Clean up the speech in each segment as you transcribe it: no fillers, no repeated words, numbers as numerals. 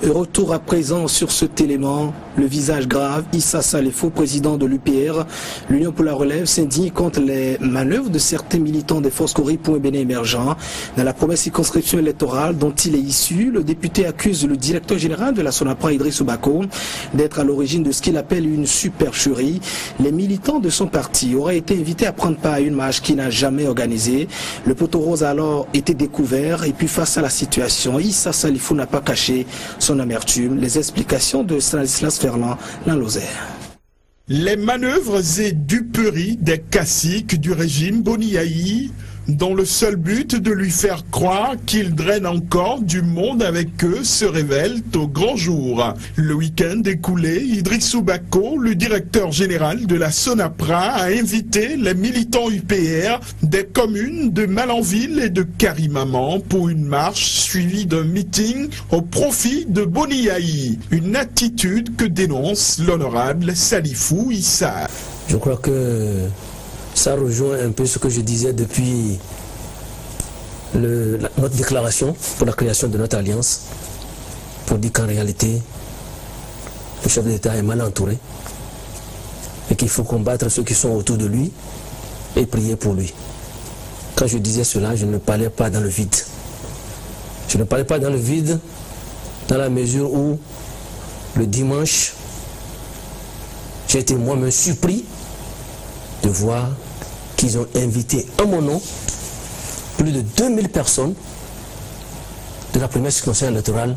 Et retour à présent sur cet élément, le visage grave, Issa Salifou, président de l'UPR, l'Union pour la relève, s'indigne contre les manœuvres de certains militants des forces Cori pour un Bénin émergent. Dans la première circonscription électorale dont il est issu, le député accuse le directeur général de la SONAPRA, Idrissou Bako, d'être à l'origine de ce qu'il appelle une supercherie. Les militants de son parti auraient été invités à prendre part à une marche qu'il n'a jamais organisée. Le poteau rose a alors été découvert et puis face à la situation, Issa Salifou n'a pas caché son amertume. Les explications de Stanislas Ferland, dans Lozère. Les manœuvres et duperies des caciques du régime Boniaï, dont le seul but de lui faire croire qu'il draine encore du monde avec eux, se révèlent au grand jour. Le week-end écoulé, Idrissou Bako, le directeur général de la SONAPRA, a invité les militants UPR des communes de Malanville et de Karimaman pour une marche suivie d'un meeting au profit de Boniaï. Une attitude que dénonce l'honorable Salifou Issa. Je crois que ça rejoint un peu ce que je disais depuis notre déclaration pour la création de notre alliance, pour dire qu'en réalité, le chef de l'État est mal entouré et qu'il faut combattre ceux qui sont autour de lui et prier pour lui. Quand je disais cela, je ne parlais pas dans le vide. Je ne parlais pas dans le vide dans la mesure où le dimanche, j'ai été moi-même surpris de voir qu'ils ont invité à mon nom plus de 2000 personnes de la première circonscription électorale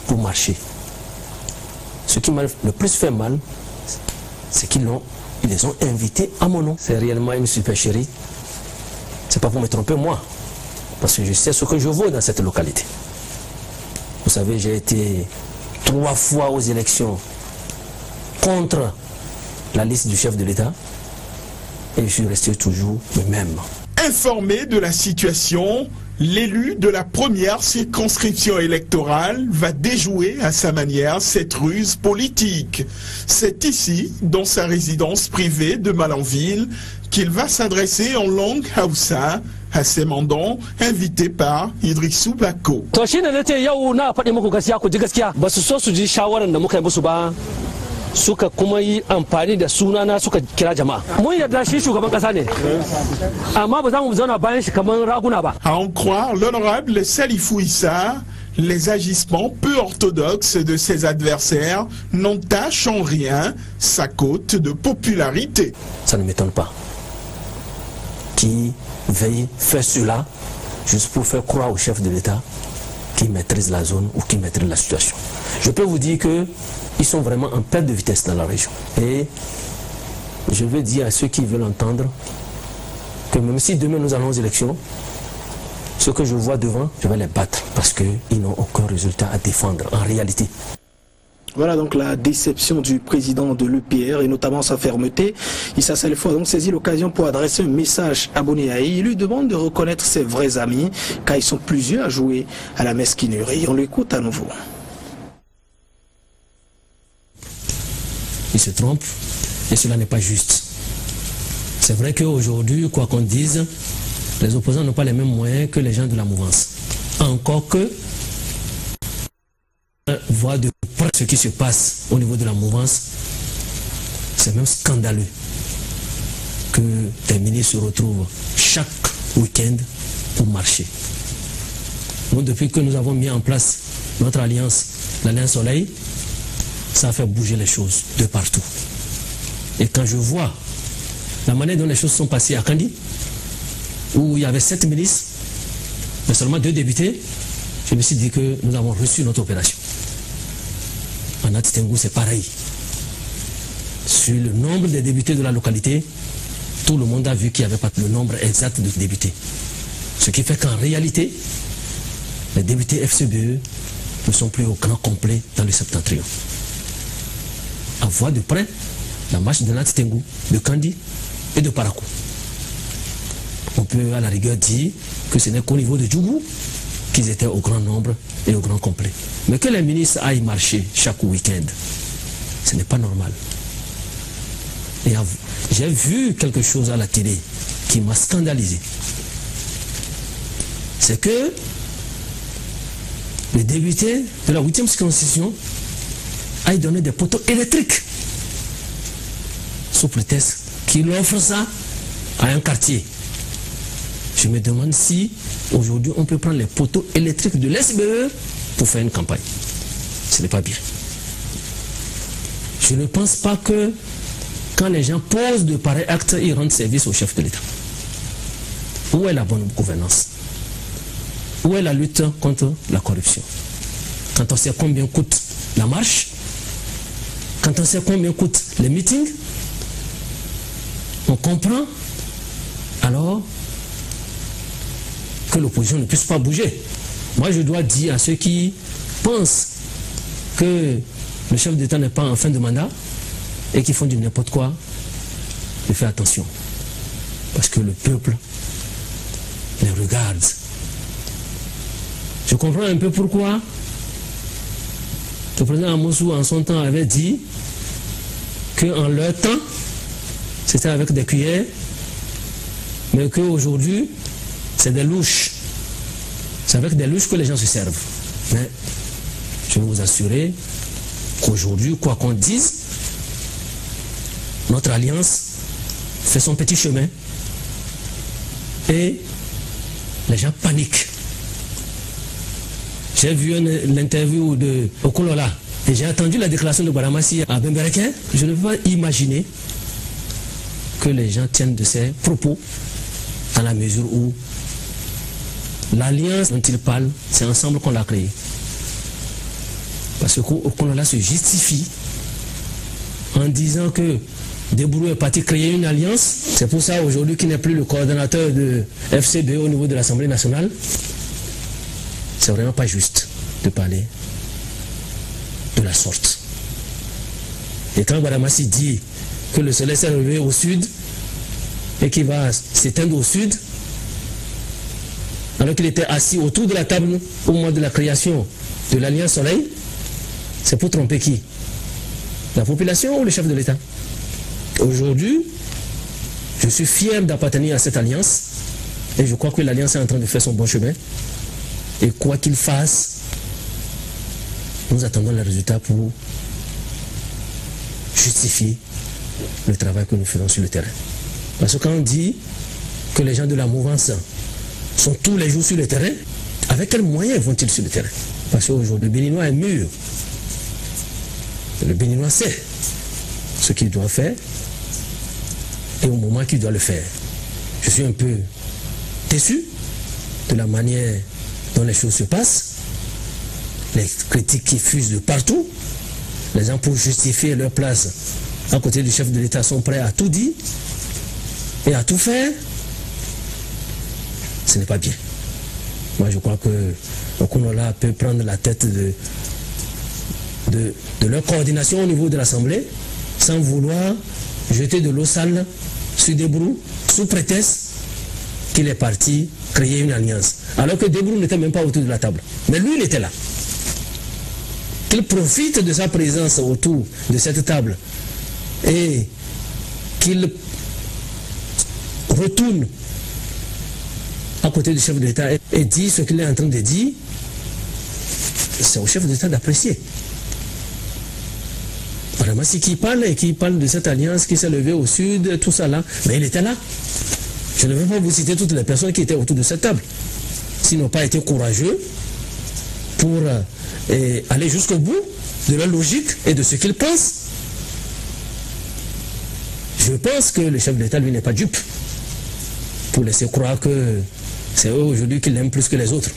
pour marcher. Ce qui m'a le plus fait mal, c'est qu'ils les ont invités à mon nom. C'est réellement une supercherie. C'est pas pour me tromper moi, parce que je sais ce que je vaux dans cette localité. Vous savez, j'ai été 3 fois aux élections contre la liste du chef de l'État. Et je suis resté toujours le même. Informé de la situation, l'élu de la première circonscription électorale va déjouer à sa manière cette ruse politique. C'est ici, dans sa résidence privée de Malanville, qu'il va s'adresser en langue Hausa à ses mandants invités par Idrissou Bako. Suka kuma yi amfani da sunana suka kira jama'a. Mun yarda shi shugaban kasa ne. Amma ba za mu zauna bayan shi kamar raguna ba. À en croire l'honorable Salifou Issa, les agissements peu orthodoxes de ses adversaires n'entachent en rien sa cote de popularité. Ça ne m'étonne pas qui veuille faire cela juste pour faire croire au chef de l'État qui maîtrise la zone ou qui maîtrise la situation. Je peux vous dire que ils sont vraiment en perte de vitesse dans la région. Et je veux dire à ceux qui veulent entendre que même si demain nous allons aux élections, ce que je vois devant, je vais les battre parce qu'ils n'ont aucun résultat à défendre en réalité. Voilà donc la déception du président de l'UPR et notamment sa fermeté. Issa Salifou a donc saisi l'occasion pour adresser un message à Boniaï. Il lui demande de reconnaître ses vrais amis car ils sont plusieurs à jouer à la mesquinerie. On l'écoute à nouveau. Ils se trompent et cela n'est pas juste. C'est vrai qu'aujourd'hui, quoi qu'on dise, les opposants n'ont pas les mêmes moyens que les gens de la mouvance. Encore que, voir de près ce qui se passe au niveau de la mouvance, c'est même scandaleux que des ministres se retrouvent chaque week-end pour marcher. Nous, depuis que nous avons mis en place notre alliance, l'Alliance Soleil, ça a fait bouger les choses de partout. Et quand je vois la manière dont les choses sont passées à Kandi, où il y avait 7 ministres, mais seulement 2 députés, je me suis dit que nous avons reçu notre opération. En Atitengu, c'est pareil. Sur le nombre des députés de la localité, tout le monde a vu qu'il n'y avait pas le nombre exact de députés. Ce qui fait qu'en réalité, les députés FCBE ne sont plus au grand complet dans le septentrion. À voir de près la marche de Natitengu, de Kandi et de Parakou. On peut à la rigueur dire que ce n'est qu'au niveau de Djougou qu'ils étaient au grand nombre et au grand complet. Mais que les ministres aillent marcher chaque week-end, ce n'est pas normal. Et j'ai vu quelque chose à la télé qui m'a scandalisé. C'est que le député de la 8e circonscription aille donner des poteaux électriques sous prétexte qu'il offre ça à un quartier. Je me demande si aujourd'hui on peut prendre les poteaux électriques de l'SBE pour faire une campagne. Ce n'est pas bien. Je ne pense pas que quand les gens posent de pareils actes, ils rendent service au chef de l'État. Où est la bonne gouvernance? Où est la lutte contre la corruption? Quand on sait combien coûte la marche, quand on sait combien coûtent les meetings, on comprend alors que l'opposition ne puisse pas bouger. Moi, je dois dire à ceux qui pensent que le chef d'État n'est pas en fin de mandat et qui font du n'importe quoi, de faire attention. Parce que le peuple les regarde. Je comprends un peu pourquoi le président Amosou en son temps avait dit qu'en leur temps, c'était avec des cuillères, mais qu'aujourd'hui, c'est des louches. C'est avec des louches que les gens se servent. Mais je vais vous assurer qu'aujourd'hui, quoi qu'on dise, notre alliance fait son petit chemin et les gens paniquent. J'ai vu l'interview de Okolola et j'ai entendu la déclaration de Baramassi à Bembereke. Je ne peux pas imaginer que les gens tiennent de ces propos à la mesure où l'alliance dont il parle, c'est ensemble qu'on l'a créée. Parce que Okolola se justifie en disant que Debrou est parti créer une alliance. C'est pour ça aujourd'hui qu'il n'est plus le coordonnateur de FCB au niveau de l'Assemblée nationale. C'est vraiment pas juste de parler de la sorte. Et quand Baramassi dit que le soleil s'est levé au sud et qu'il va s'éteindre au sud, alors qu'il était assis autour de la table au moment de la création de l'Alliance Soleil, c'est pour tromper qui? La population ou le chef de l'État? Aujourd'hui, je suis fier d'appartenir à cette alliance et je crois que l'alliance est en train de faire son bon chemin. Et quoi qu'il fasse, nous attendons les résultats pour justifier le travail que nous faisons sur le terrain. Parce que quand on dit que les gens de la mouvance sont tous les jours sur le terrain, avec quels moyens vont-ils sur le terrain? Parce qu'aujourd'hui, le Béninois est mûr. Le Béninois sait ce qu'il doit faire et au moment qu'il doit le faire. Je suis un peu déçu de la manière dont les choses se passent, les critiques qui fusent de partout, les gens pour justifier leur place à côté du chef de l'État sont prêts à tout dire et à tout faire. Ce n'est pas bien. Moi je crois que Okolola peut prendre la tête de leur coordination au niveau de l'Assemblée sans vouloir jeter de l'eau sale sur Debrou sous prétexte qu'il est parti créer une alliance. Alors que Debrou n'était même pas autour de la table. Mais lui, il était là. Qu'il profite de sa présence autour de cette table et qu'il retourne à côté du chef de l'État et dit ce qu'il est en train de dire, c'est au chef de l'État d'apprécier. Vraiment, c'est qui parle et qui parle de cette alliance qui s'est levée au sud, tout ça là, mais il était là. Je ne vais pas vous citer toutes les personnes qui étaient autour de cette table. S'ils n'ont pas été courageux pour aller jusqu'au bout de leur logique et de ce qu'ils pensent, je pense que le chef de l'État, lui, n'est pas dupe pour laisser croire que c'est eux aujourd'hui qui l'aiment plus que les autres.